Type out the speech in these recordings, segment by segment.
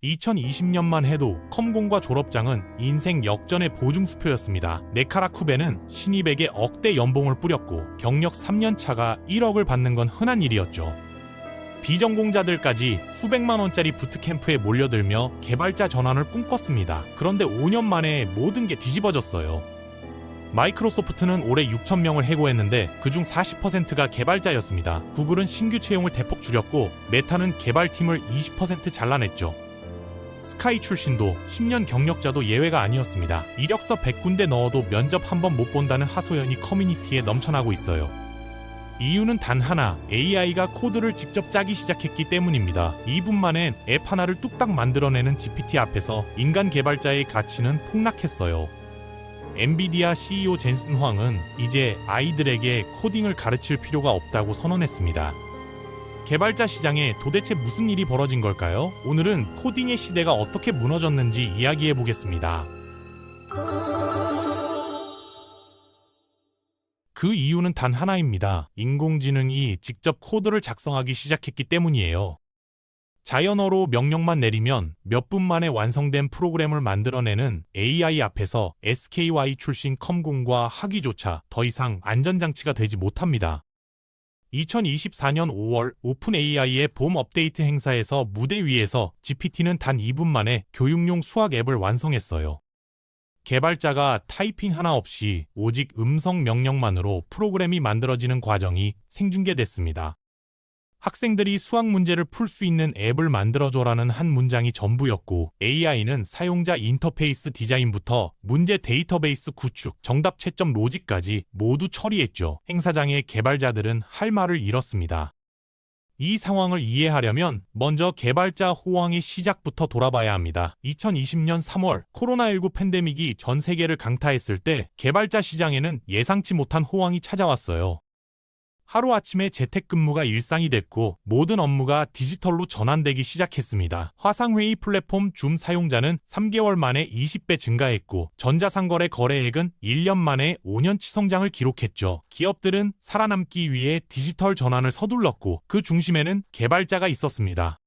2020년만 해도 컴공과 졸업장은 인생 역전의 보증수표였습니다. 네카라쿠베는 신입에게 억대 연봉을 뿌렸고 경력 3년 차가 1억을 받는 건 흔한 일이었죠. 비전공자들까지 수백만 원짜리 부트캠프에 몰려들며 개발자 전환을 꿈꿨습니다. 그런데 5년 만에 모든 게 뒤집어졌어요. 마이크로소프트는 올해 6,000명을 해고했는데 그중 40%가 개발자였습니다. 구글은 신규 채용을 대폭 줄였고 메타는 개발팀을 20% 잘라냈죠. 스카이 출신도 10년 경력자도 예외가 아니었습니다. 이력서 100군데 넣어도 면접 한 번 못 본다는 하소연이 커뮤니티에 넘쳐나고 있어요. 이유는 단 하나, AI가 코드를 직접 짜기 시작했기 때문입니다. 2분 만에 앱 하나를 뚝딱 만들어내는 GPT 앞에서 인간 개발자의 가치는 폭락했어요. 엔비디아 CEO 젠슨 황은 이제 아이들에게 코딩을 가르칠 필요가 없다고 선언했습니다. 개발자 시장에 도대체 무슨 일이 벌어진 걸까요? 오늘은 코딩의 시대가 어떻게 무너졌는지 이야기해 보겠습니다. 그 이유는 단 하나입니다. 인공지능이 직접 코드를 작성하기 시작했기 때문이에요. 자연어로 명령만 내리면 몇 분 만에 완성된 프로그램을 만들어내는 AI 앞에서 SKY 출신 컴공과 하기조차 더 이상 안전장치가 되지 못합니다. 2024년 5월 오픈AI의 봄 업데이트 행사에서 무대 위에서 GPT는 단 2분 만에 교육용 수학 앱을 완성했어요. 개발자가 타이핑 하나 없이 오직 음성 명령만으로 프로그램이 만들어지는 과정이 생중계됐습니다. 학생들이 수학 문제를 풀 수 있는 앱을 만들어줘라는 한 문장이 전부였고 AI는 사용자 인터페이스 디자인부터 문제 데이터베이스 구축, 정답 채점 로직까지 모두 처리했죠. 행사장의 개발자들은 할 말을 잃었습니다. 이 상황을 이해하려면 먼저 개발자 호황의 시작부터 돌아봐야 합니다. 2020년 3월 코로나19 팬데믹이 전 세계를 강타했을 때 개발자 시장에는 예상치 못한 호황이 찾아왔어요. 하루아침에 재택근무가 일상이 됐고 모든 업무가 디지털로 전환되기 시작했습니다. 화상회의 플랫폼 줌 사용자는 3개월 만에 20배 증가했고 전자상거래 거래액은 1년 만에 5년치 성장을 기록했죠. 기업들은 살아남기 위해 디지털 전환을 서둘렀고 그 중심에는 개발자가 있었습니다.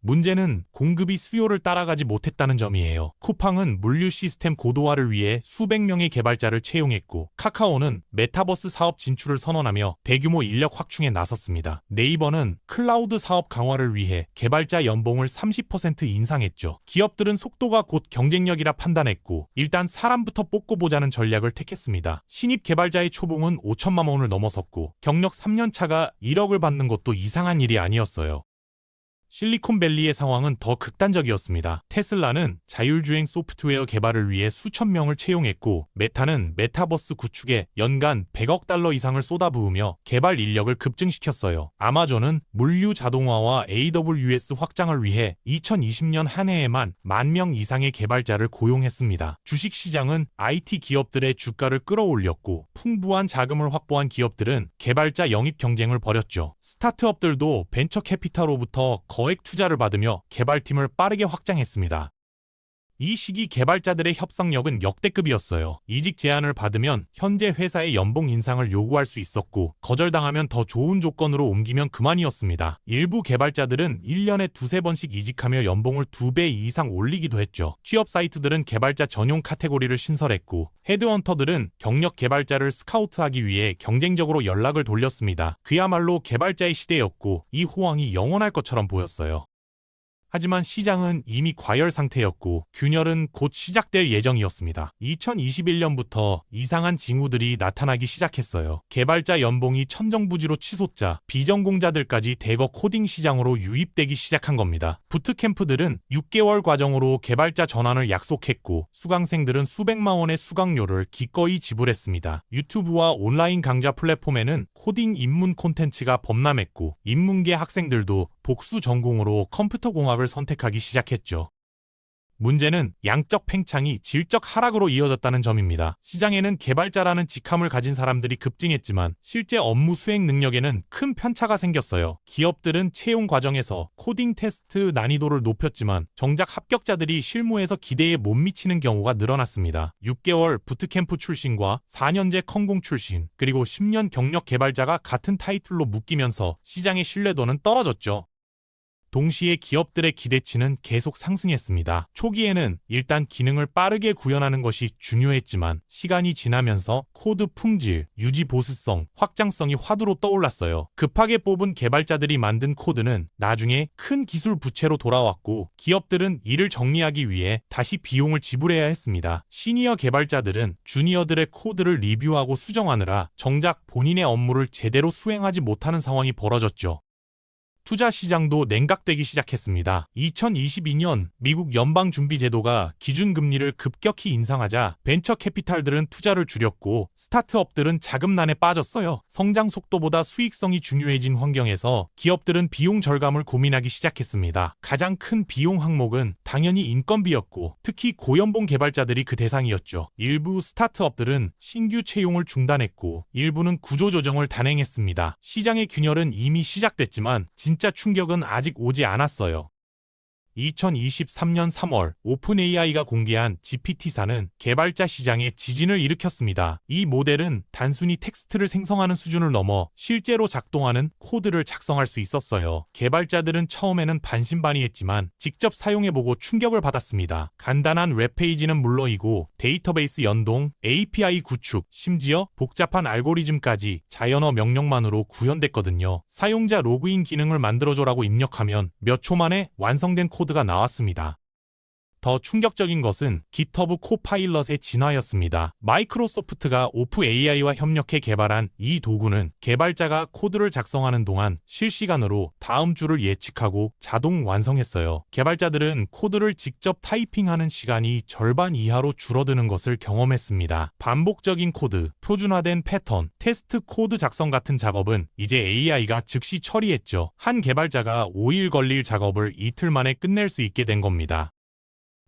문제는 공급이 수요를 따라가지 못했다는 점이에요. 쿠팡은 물류 시스템 고도화를 위해 수백 명의 개발자를 채용했고 카카오는 메타버스 사업 진출을 선언하며 대규모 인력 확충에 나섰습니다. 네이버는 클라우드 사업 강화를 위해 개발자 연봉을 30% 인상했죠. 기업들은 속도가 곧 경쟁력이라 판단했고 일단 사람부터 뽑고 보자는 전략을 택했습니다. 신입 개발자의 초봉은 5천만 원을 넘어섰고 경력 3년 차가 1억을 받는 것도 이상한 일이 아니었어요. 실리콘밸리의 상황은 더 극단적이었습니다. 테슬라는 자율주행 소프트웨어 개발을 위해 수천 명을 채용했고 메타는 메타버스 구축에 연간 100억 달러 이상을 쏟아부으며 개발 인력을 급증시켰어요. 아마존은 물류 자동화와 AWS 확장을 위해 2020년 한 해에만 10,000명 이상의 개발자를 고용했습니다. 주식시장은 IT 기업들의 주가를 끌어올렸고 풍부한 자금을 확보한 기업들은 개발자 영입 경쟁을 벌였죠. 스타트업들도 벤처 캐피탈로부터 거액 투자를 받으며 개발팀을 빠르게 확장했습니다. 이 시기 개발자들의 협상력은 역대급이었어요. 이직 제안을 받으면 현재 회사의 연봉 인상을 요구할 수 있었고 거절당하면 더 좋은 조건으로 옮기면 그만이었습니다. 일부 개발자들은 1년에 두세 번씩 이직하며 연봉을 2배 이상 올리기도 했죠. 취업 사이트들은 개발자 전용 카테고리를 신설했고 헤드헌터들은 경력 개발자를 스카우트하기 위해 경쟁적으로 연락을 돌렸습니다. 그야말로 개발자의 시대였고 이 호황이 영원할 것처럼 보였어요. 하지만 시장은 이미 과열 상태였고 균열은 곧 시작될 예정이었습니다. 2021년부터 이상한 징후들이 나타나기 시작했어요. 개발자 연봉이 천정부지로 치솟자 비전공자들까지 대거 코딩 시장으로 유입되기 시작한 겁니다. 부트캠프들은 6개월 과정으로 개발자 전환을 약속했고 수강생들은 수백만 원의 수강료를 기꺼이 지불했습니다. 유튜브와 온라인 강좌 플랫폼에는 코딩 입문 콘텐츠가 범람했고 인문계 학생들도 복수 전공으로 컴퓨터공학을 선택하기 시작했죠. 문제는 양적 팽창이 질적 하락으로 이어졌다는 점입니다. 시장에는 개발자라는 직함을 가진 사람들이 급증했지만 실제 업무 수행 능력에는 큰 편차가 생겼어요. 기업들은 채용 과정에서 코딩 테스트 난이도를 높였지만 정작 합격자들이 실무에서 기대에 못 미치는 경우가 늘어났습니다. 6개월 부트캠프 출신과 4년제 컴공 출신, 그리고 10년 경력 개발자가 같은 타이틀로 묶이면서 시장의 신뢰도는 떨어졌죠. 동시에 기업들의 기대치는 계속 상승했습니다. 초기에는 일단 기능을 빠르게 구현하는 것이 중요했지만 시간이 지나면서 코드 품질, 유지 보수성, 확장성이 화두로 떠올랐어요. 급하게 뽑은 개발자들이 만든 코드는 나중에 큰 기술 부채로 돌아왔고 기업들은 이를 정리하기 위해 다시 비용을 지불해야 했습니다. 시니어 개발자들은 주니어들의 코드를 리뷰하고 수정하느라 정작 본인의 업무를 제대로 수행하지 못하는 상황이 벌어졌죠. 투자 시장도 냉각되기 시작했습니다. 2022년 미국 연방준비제도가 기준금리를 급격히 인상하자 벤처 캐피탈들은 투자를 줄였고 스타트업들은 자금난에 빠졌어요. 성장 속도보다 수익성이 중요해진 환경에서 기업들은 비용 절감을 고민하기 시작했습니다. 가장 큰 비용 항목은 당연히 인건비였고 특히 고연봉 개발자들이 그 대상이었죠. 일부 스타트업들은 신규 채용을 중단했고 일부는 구조조정을 단행했습니다. 시장의 균열은 이미 시작됐지만 진짜 충격은 아직 오지 않았어요. 2023년 3월 오픈AI가 공개한 GPT-4는 개발자 시장에 지진을 일으켰습니다. 이 모델은 단순히 텍스트를 생성하는 수준을 넘어 실제로 작동하는 코드를 작성할 수 있었어요. 개발자들은 처음에는 반신반의했지만 직접 사용해보고 충격을 받았습니다. 간단한 웹페이지는 물론이고 데이터베이스 연동, API 구축, 심지어 복잡한 알고리즘까지 자연어 명령만으로 구현됐거든요. 사용자 로그인 기능을 만들어줘라고 입력하면 몇 초 만에 완성된 코드가 나왔습니다. 더 충격적인 것은 GitHub 코파일럿의 진화였습니다. 마이크로소프트가 오픈AI와 협력해 개발한 이 도구는 개발자가 코드를 작성하는 동안 실시간으로 다음 줄을 예측하고 자동 완성했어요. 개발자들은 코드를 직접 타이핑하는 시간이 절반 이하로 줄어드는 것을 경험했습니다. 반복적인 코드, 표준화된 패턴, 테스트 코드 작성 같은 작업은 이제 AI가 즉시 처리했죠. 한 개발자가 5일 걸릴 작업을 이틀 만에 끝낼 수 있게 된 겁니다.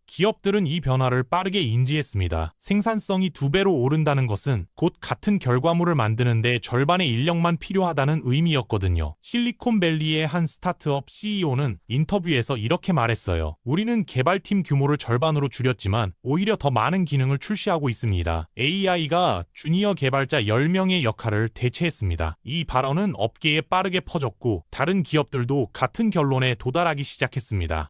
기업들은 이 변화를 빠르게 인지했습니다. 생산성이 2배로 오른다는 것은 곧 같은 결과물을 만드는데 절반의 인력만 필요하다는 의미였거든요. 실리콘밸리의 한 스타트업 CEO는 인터뷰에서 이렇게 말했어요. 우리는 개발팀 규모를 절반으로 줄였지만 오히려 더 많은 기능을 출시하고 있습니다. AI가 주니어 개발자 10명의 역할을 대체했습니다. 이 발언은 업계에 빠르게 퍼졌고 다른 기업들도 같은 결론에 도달하기 시작했습니다.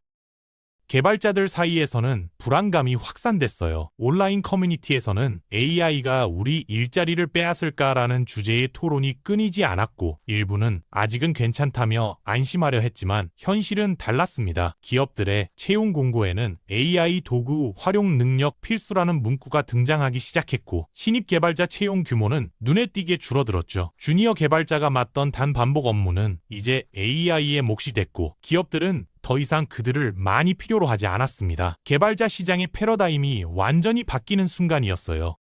개발자들 사이에서는 불안감이 확산됐어요. 온라인 커뮤니티에서는 AI가 우리 일자리를 빼앗을까라는 주제의 토론이 끊이지 않았고 일부는 아직은 괜찮다며 안심하려 했지만 현실은 달랐습니다. 기업들의 채용 공고에는 AI 도구 활용 능력 필수라는 문구가 등장하기 시작했고 신입 개발자 채용 규모는 눈에 띄게 줄어들었죠. 주니어 개발자가 맡던 단 반복 업무는 이제 AI의 몫이 됐고 기업들은 더 이상 그들을 많이 필요로 하지 않았습니다. 개발자 시장의 패러다임이 완전히 바뀌는 순간이었어요.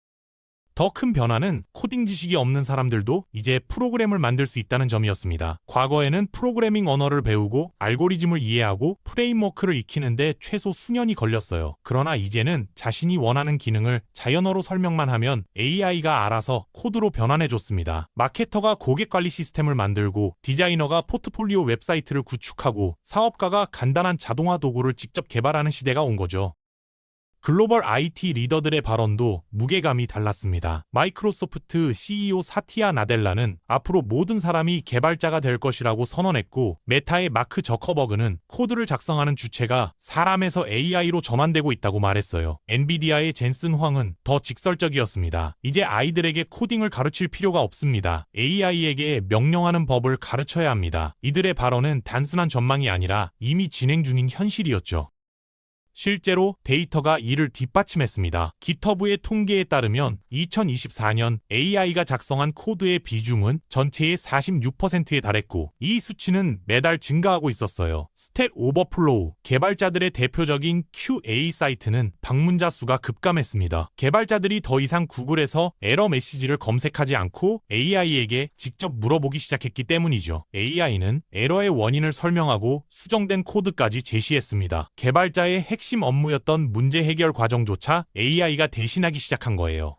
더 큰 변화는 코딩 지식이 없는 사람들도 이제 프로그램을 만들 수 있다는 점이었습니다. 과거에는 프로그래밍 언어를 배우고 알고리즘을 이해하고 프레임워크를 익히는데 최소 수년이 걸렸어요. 그러나 이제는 자신이 원하는 기능을 자연어로 설명만 하면 AI가 알아서 코드로 변환해줬습니다. 마케터가 고객관리 시스템을 만들고 디자이너가 포트폴리오 웹사이트를 구축하고 사업가가 간단한 자동화 도구를 직접 개발하는 시대가 온 거죠. 글로벌 IT 리더들의 발언도 무게감이 달랐습니다. 마이크로소프트 CEO 사티아 나델라는 앞으로 모든 사람이 개발자가 될 것이라고 선언했고 메타의 마크 저커버그는 코드를 작성하는 주체가 사람에서 AI로 전환되고 있다고 말했어요. 엔비디아의 젠슨 황은 더 직설적이었습니다. 이제 아이들에게 코딩을 가르칠 필요가 없습니다. AI에게 명령하는 법을 가르쳐야 합니다. 이들의 발언은 단순한 전망이 아니라 이미 진행 중인 현실이었죠. 실제로 데이터가 이를 뒷받침했습니다. GitHub의 통계에 따르면 2024년 AI가 작성한 코드의 비중은 전체의 46%에 달했고 이 수치는 매달 증가하고 있었어요. 스택 오버플로우, 개발자들의 대표적인 QA 사이트는 방문자 수가 급감했습니다. 개발자들이 더 이상 구글에서 에러 메시지를 검색하지 않고 AI에게 직접 물어보기 시작했기 때문이죠. AI는 에러의 원인을 설명하고 수정된 코드까지 제시했습니다. 개발자의 핵심 업무였던 문제 해결 과정조차 AI가 대신하기 시작한 거예요.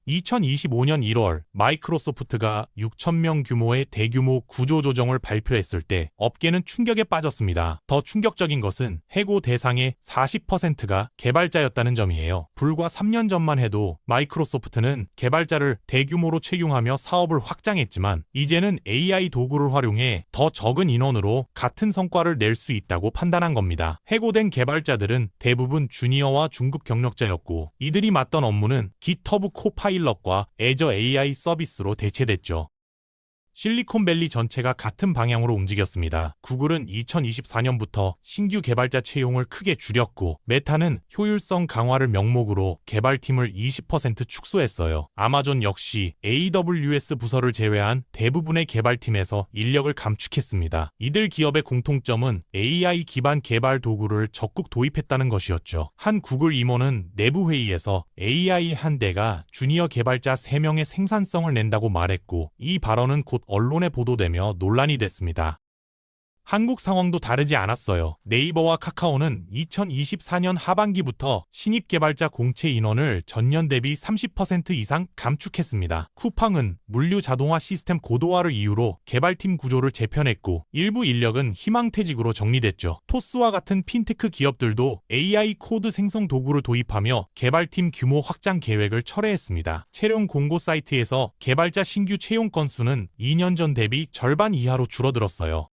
2025년 1월 마이크로소프트가 6,000명 규모의 대규모 구조조정을 발표했을 때 업계는 충격에 빠졌습니다. 더 충격적인 것은 해고 대상의 40%가 개발자였다는 점이에요. 불과 3년 전만 해도 마이크로소프트는 개발자를 대규모로 채용하며 사업을 확장했지만 이제는 AI 도구를 활용해 더 적은 인원으로 같은 성과를 낼 수 있다고 판단한 겁니다. 해고된 개발자들은 대부분 주니어와 중급 경력자였고 이들이 맡던 업무는 GitHub 코파일럿과 애저 AI 서비스로 대체됐죠. 실리콘밸리 전체가 같은 방향으로 움직였습니다. 구글은 2024년부터 신규 개발자 채용을 크게 줄였고 메타는 효율성 강화를 명목으로 개발팀을 20% 축소했어요. 아마존 역시 AWS 부서를 제외한 대부분의 개발팀에서 인력을 감축했습니다. 이들 기업의 공통점은 AI 기반 개발 도구를 적극 도입했다는 것이었죠. 한 구글 임원은 내부 회의에서 AI 한 대가 주니어 개발자 3명의 생산성을 낸다고 말했고 이 발언은 곧 언론에 보도되며 논란이 됐습니다. 한국 상황도 다르지 않았어요. 네이버와 카카오는 2024년 하반기부터 신입 개발자 공채 인원을 전년 대비 30% 이상 감축했습니다. 쿠팡은 물류 자동화 시스템 고도화를 이유로 개발팀 구조를 재편했고 일부 인력은 희망퇴직으로 정리됐죠. 토스와 같은 핀테크 기업들도 AI 코드 생성 도구를 도입하며 개발팀 규모 확장 계획을 철회했습니다. 채용 공고 사이트에서 개발자 신규 채용 건수는 2년 전 대비 절반 이하로 줄어들었어요.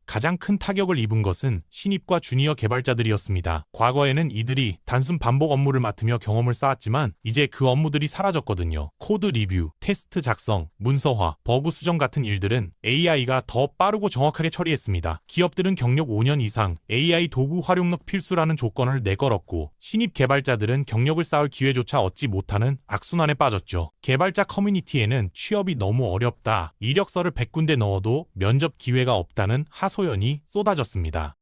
가장 큰 타격을 입은 것은 신입과 주니어 개발자들이었습니다. 과거에는 이들이 단순 반복 업무를 맡으며 경험을 쌓았지만 이제 그 업무들이 사라졌거든요. 코드 리뷰, 테스트 작성, 문서화, 버그 수정 같은 일들은 AI가 더 빠르고 정확하게 처리했습니다. 기업들은 경력 5년 이상 AI 도구 활용력 필수라는 조건을 내걸었고 신입 개발자들은 경력을 쌓을 기회조차 얻지 못하는 악순환에 빠졌죠. 개발자 커뮤니티에는 취업이 너무 어렵다, 이력서를 100군데 넣어도 면접 기회가 없다는 하소연이 쏟아졌습니다.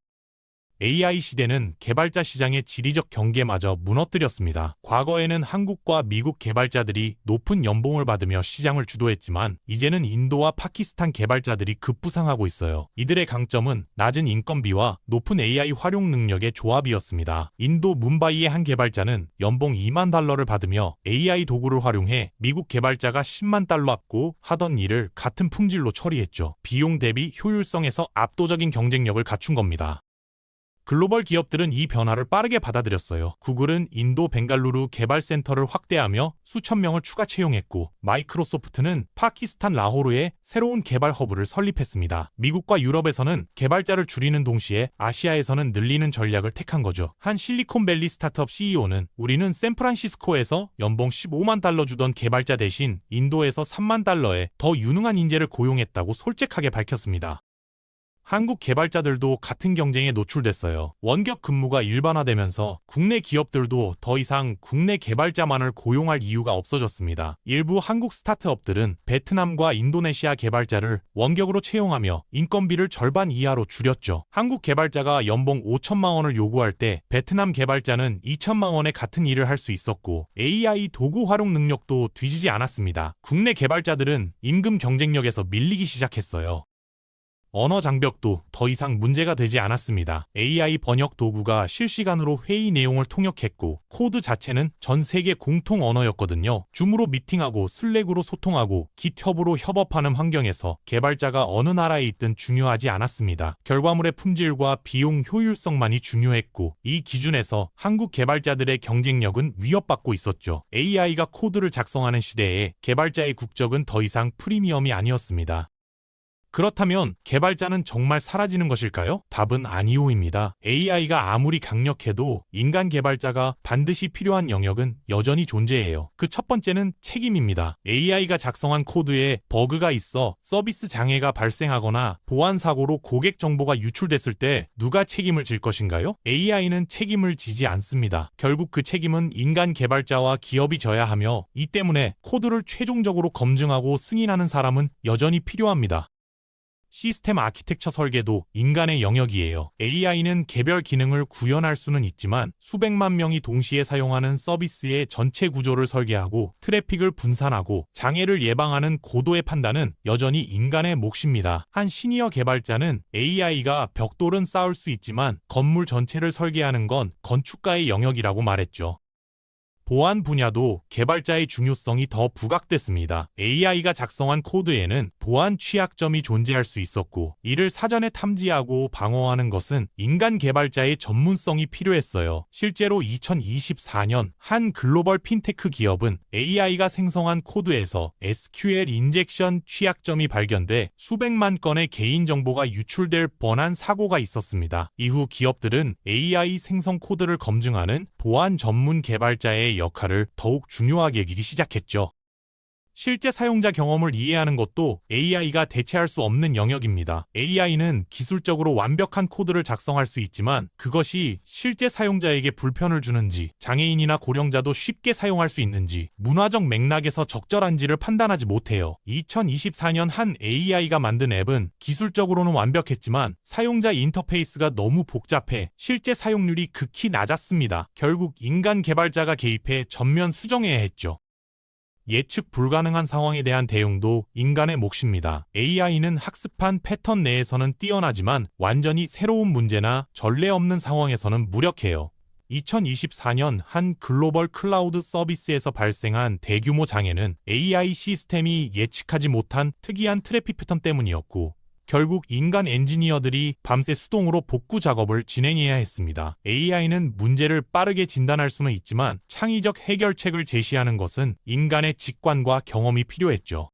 AI 시대는 개발자 시장의 지리적 경계마저 무너뜨렸습니다. 과거에는 한국과 미국 개발자들이 높은 연봉을 받으며 시장을 주도했지만 이제는 인도와 파키스탄 개발자들이 급부상하고 있어요. 이들의 강점은 낮은 인건비와 높은 AI 활용 능력의 조합이었습니다. 인도 뭄바이의 한 개발자는 연봉 $20,000를 받으며 AI 도구를 활용해 미국 개발자가 $100,000 받고 하던 일을 같은 품질로 처리했죠. 비용 대비 효율성에서 압도적인 경쟁력을 갖춘 겁니다. 글로벌 기업들은 이 변화를 빠르게 받아들였어요. 구글은 인도 벵갈루루 개발센터를 확대하며 수천 명을 추가 채용했고 마이크로소프트는 파키스탄 라호르에 새로운 개발 허브를 설립했습니다. 미국과 유럽에서는 개발자를 줄이는 동시에 아시아에서는 늘리는 전략을 택한 거죠. 한 실리콘밸리 스타트업 CEO는 우리는 샌프란시스코에서 연봉 $150,000 주던 개발자 대신 인도에서 $30,000에 더 유능한 인재를 고용했다고 솔직하게 밝혔습니다. 한국 개발자들도 같은 경쟁에 노출됐어요. 원격 근무가 일반화되면서 국내 기업들도 더 이상 국내 개발자만을 고용할 이유가 없어졌습니다. 일부 한국 스타트업들은 베트남과 인도네시아 개발자를 원격으로 채용하며 인건비를 절반 이하로 줄였죠. 한국 개발자가 연봉 5천만 원을 요구할 때 베트남 개발자는 2천만 원에 같은 일을 할 수 있었고 AI 도구 활용 능력도 뒤지지 않았습니다. 국내 개발자들은 임금 경쟁력에서 밀리기 시작했어요. 언어 장벽도 더 이상 문제가 되지 않았습니다. AI 번역 도구가 실시간으로 회의 내용을 통역했고 코드 자체는 전 세계 공통 언어였거든요. 줌으로 미팅하고 슬랙으로 소통하고 깃허브로 협업하는 환경에서 개발자가 어느 나라에 있든 중요하지 않았습니다. 결과물의 품질과 비용 효율성만이 중요했고 이 기준에서 한국 개발자들의 경쟁력은 위협받고 있었죠. AI가 코드를 작성하는 시대에 개발자의 국적은 더 이상 프리미엄이 아니었습니다. 그렇다면 개발자는 정말 사라지는 것일까요? 답은 아니오입니다. AI가 아무리 강력해도 인간 개발자가 반드시 필요한 영역은 여전히 존재해요. 그 첫 번째는 책임입니다. AI가 작성한 코드에 버그가 있어 서비스 장애가 발생하거나 보안 사고로 고객 정보가 유출됐을 때 누가 책임을 질 것인가요? AI는 책임을 지지 않습니다. 결국 그 책임은 인간 개발자와 기업이 져야 하며 이 때문에 코드를 최종적으로 검증하고 승인하는 사람은 여전히 필요합니다. 시스템 아키텍처 설계도 인간의 영역이에요. AI는 개별 기능을 구현할 수는 있지만 수백만 명이 동시에 사용하는 서비스의 전체 구조를 설계하고 트래픽을 분산하고 장애를 예방하는 고도의 판단은 여전히 인간의 몫입니다. 한 시니어 개발자는 AI가 벽돌은 쌓을 수 있지만 건물 전체를 설계하는 건 건축가의 영역이라고 말했죠. 보안 분야도 개발자의 중요성이 더 부각됐습니다. AI가 작성한 코드에는 보안 취약점이 존재할 수 있었고, 이를 사전에 탐지하고 방어하는 것은 인간 개발자의 전문성이 필요했어요. 실제로 2024년 한 글로벌 핀테크 기업은 AI가 생성한 코드에서 SQL 인젝션 취약점이 발견돼 수백만 건의 개인정보가 유출될 뻔한 사고가 있었습니다. 이후 기업들은 AI 생성 코드를 검증하는 보안 전문 개발자의 역할을 더욱 중요하게 여기기 시작했죠. 실제 사용자 경험을 이해하는 것도 AI가 대체할 수 없는 영역입니다. AI는 기술적으로 완벽한 코드를 작성할 수 있지만 그것이 실제 사용자에게 불편을 주는지, 장애인이나 고령자도 쉽게 사용할 수 있는지, 문화적 맥락에서 적절한지를 판단하지 못해요. 2024년 한 AI가 만든 앱은 기술적으로는 완벽했지만 사용자 인터페이스가 너무 복잡해 실제 사용률이 극히 낮았습니다. 결국 인간 개발자가 개입해 전면 수정해야 했죠. 예측 불가능한 상황에 대한 대응도 인간의 몫입니다. AI는 학습한 패턴 내에서는 뛰어나지만 완전히 새로운 문제나 전례 없는 상황에서는 무력해요. 2024년 한 글로벌 클라우드 서비스에서 발생한 대규모 장애는 AI 시스템이 예측하지 못한 특이한 트래픽 패턴 때문이었고, 결국 인간 엔지니어들이 밤새 수동으로 복구 작업을 진행해야 했습니다. AI는 문제를 빠르게 진단할 수는 있지만 창의적 해결책을 제시하는 것은 인간의 직관과 경험이 필요했죠.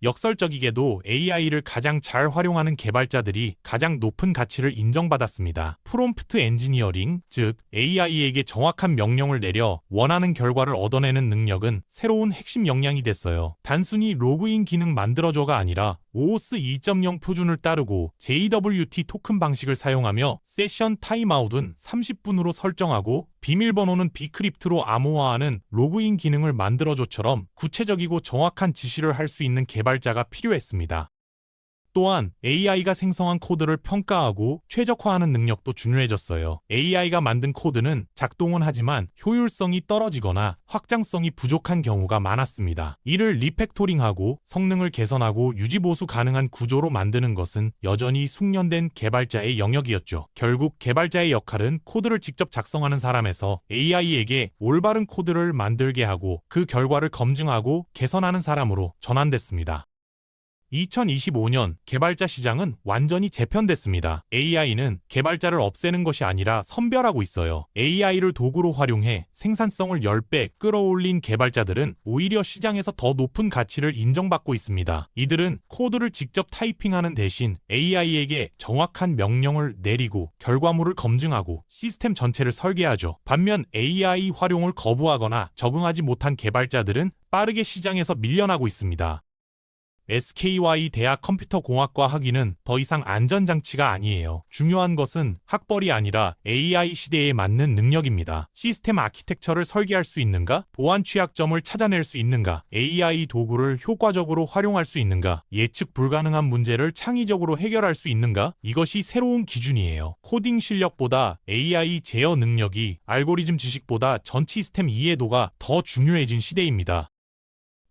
역설적이게도 AI를 가장 잘 활용하는 개발자들이 가장 높은 가치를 인정받았습니다. 프롬프트 엔지니어링, 즉 AI에게 정확한 명령을 내려 원하는 결과를 얻어내는 능력은 새로운 핵심 역량이 됐어요. 단순히 로그인 기능 만들어줘가 아니라 OOS 2.0 표준을 따르고 JWT 토큰 방식을 사용하며 세션 타임아웃은 30분으로 설정하고 비밀번호는 비크립트로 암호화하는 로그인 기능을 만들어줘처럼 구체적이고 정확한 지시를 할 수 있는 개발자가 필요했습니다. 또한 AI가 생성한 코드를 평가하고 최적화하는 능력도 중요해졌어요. AI가 만든 코드는 작동은 하지만 효율성이 떨어지거나 확장성이 부족한 경우가 많았습니다. 이를 리팩토링하고 성능을 개선하고 유지보수 가능한 구조로 만드는 것은 여전히 숙련된 개발자의 영역이었죠. 결국 개발자의 역할은 코드를 직접 작성하는 사람에서 AI에게 올바른 코드를 만들게 하고 그 결과를 검증하고 개선하는 사람으로 전환됐습니다. 2025년 개발자 시장은 완전히 재편됐습니다. AI는 개발자를 없애는 것이 아니라 선별하고 있어요. AI를 도구로 활용해 생산성을 10배 끌어올린 개발자들은 오히려 시장에서 더 높은 가치를 인정받고 있습니다. 이들은 코드를 직접 타이핑하는 대신 AI에게 정확한 명령을 내리고 결과물을 검증하고 시스템 전체를 설계하죠. 반면 AI 활용을 거부하거나 적응하지 못한 개발자들은 빠르게 시장에서 밀려나고 있습니다. SKY 대학 컴퓨터공학과 학위는 더 이상 안전장치가 아니에요. 중요한 것은 학벌이 아니라 AI 시대에 맞는 능력입니다. 시스템 아키텍처를 설계할 수 있는가? 보안 취약점을 찾아낼 수 있는가? AI 도구를 효과적으로 활용할 수 있는가? 예측 불가능한 문제를 창의적으로 해결할 수 있는가? 이것이 새로운 기준이에요. 코딩 실력보다 AI 제어 능력이, 알고리즘 지식보다 전 시스템 이해도가 더 중요해진 시대입니다.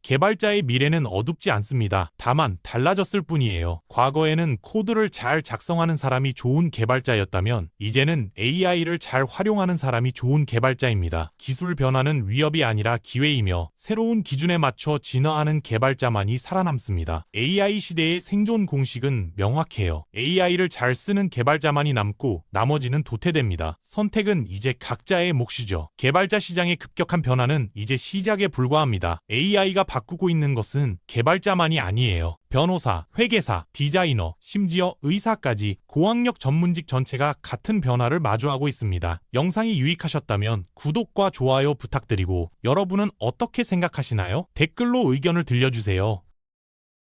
개발자의 미래는 어둡지 않습니다. 다만 달라졌을 뿐이에요. 과거에는 코드를 잘 작성하는 사람이 좋은 개발자였다면 이제는 AI를 잘 활용하는 사람이 좋은 개발자입니다. 기술 변화는 위협이 아니라 기회이며 새로운 기준에 맞춰 진화하는 개발자만이 살아남습니다. AI 시대의 생존 공식은 명확해요. AI를 잘 쓰는 개발자만이 남고 나머지는 도태됩니다. 선택은 이제 각자의 몫이죠. 개발자 시장의 급격한 변화는 이제 시작에 불과합니다. AI가 바꾸고 있는 것은 개발자만이 아니에요. 변호사, 회계사, 디자이너, 심지어 의사까지 고학력 전문직 전체가 같은 변화를 마주하고 있습니다. 영상이 유익하셨다면 구독과 좋아요 부탁드리고 여러분은 어떻게 생각하시나요? 댓글로 의견을 들려주세요.